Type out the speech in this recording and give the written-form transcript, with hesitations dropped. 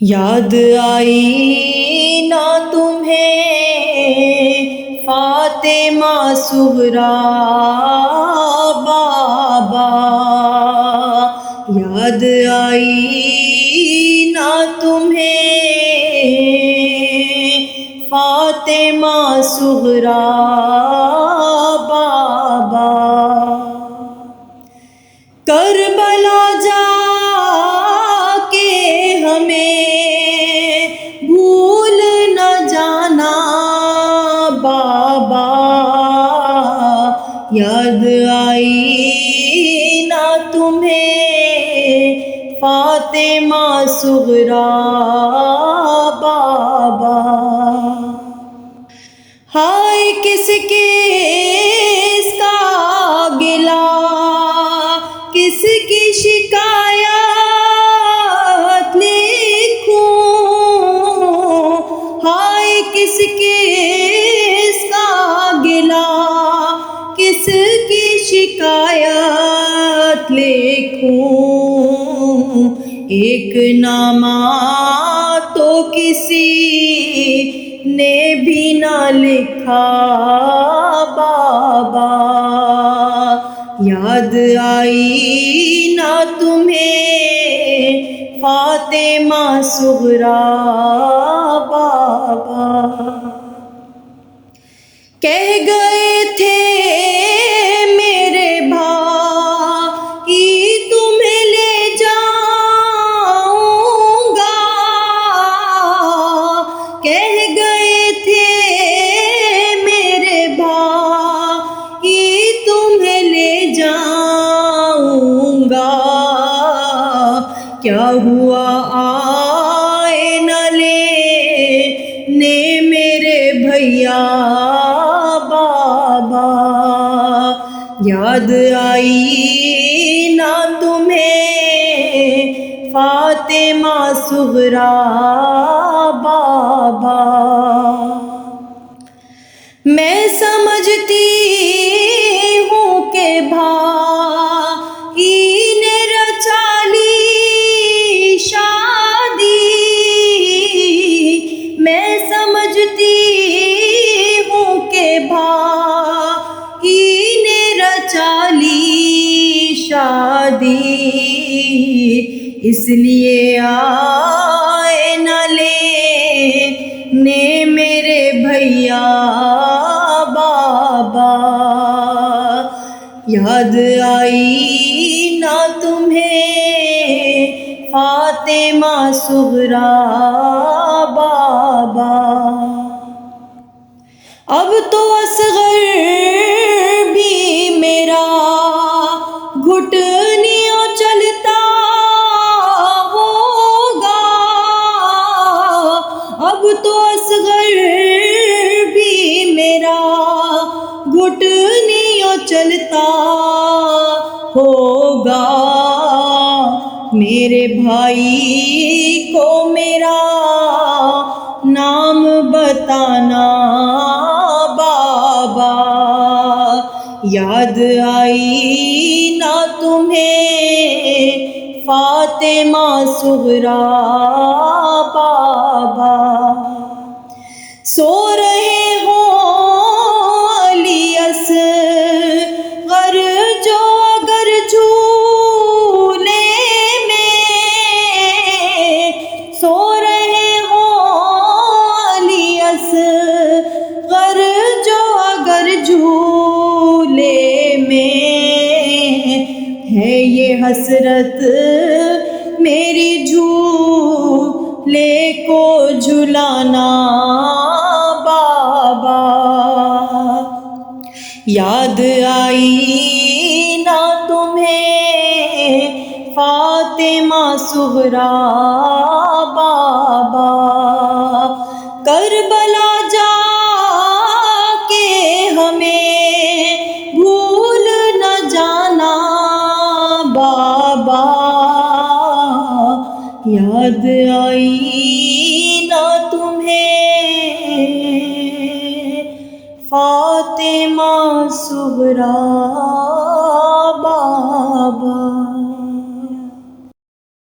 یاد آئی نہ تمہیں فاطمہ صغریٰ بابا، یاد آئی نہ تمہیں فاطمہ صغریٰ بابا، کربلا جا کے ہمیں بھول نہ جانا بابا، یاد آئی نہ تمہیں فاطمہ صغریٰ بابا، ہائے کس کس کا گلہ، کس کی شکایت لکھوں، ہائے کس کس کا گلہ، کس کی شکایت لکھوں، ایک نامہ تو کسی نے بھی نہ لکھا بابا، یاد آئی نہ تمہیں فاطمہ صغریٰ بابا، کہہ گئے تھے میرے بھائی تمہیں لے جاؤں گا، کہہ گئے تھے میرے بھائی تمہیں لے جاؤں گا، کیا ہوا آئے نہ لینے میرے بھیا بابا، یاد آئی نہ تمہیں فاطمہ صغریٰ بابا، میں سمجھتی ہوں کہ بھائی نے رچا لی شادی، میں سمجھتی ہوں کہ بھائی نے رچا لی شادی، اس لیے آئے نہ لینے میرے بھیا بابا، یاد آئی نہ تمہیں فاطمہ صغریٰ بابا، اب تو اصغر بھی میرا گھٹنیوں چلتا ہوگا، اب تو اصغر بھی میرا گھٹنیوں چلتا ہوگا، میرے بھائی کو میرا نام بتانا بابا، یاد آئی نہ تمہیں فاطمہ صغریٰ بابا، سو رہے ہوں علی اصغر جو اگر جھولے میں، سو رہے ہوں علی اصغر جو اگر جھولے میں، ہے یہ حسرت میری جھولے کو جھلانا بابا، یاد آئی نہ تمہیں فاطمہ صغریٰ بابا، کربلا جا کے ہمیں بھول نہ جانا بابا، یاد آئی نہ تمہیں فاطمہ صغریٰ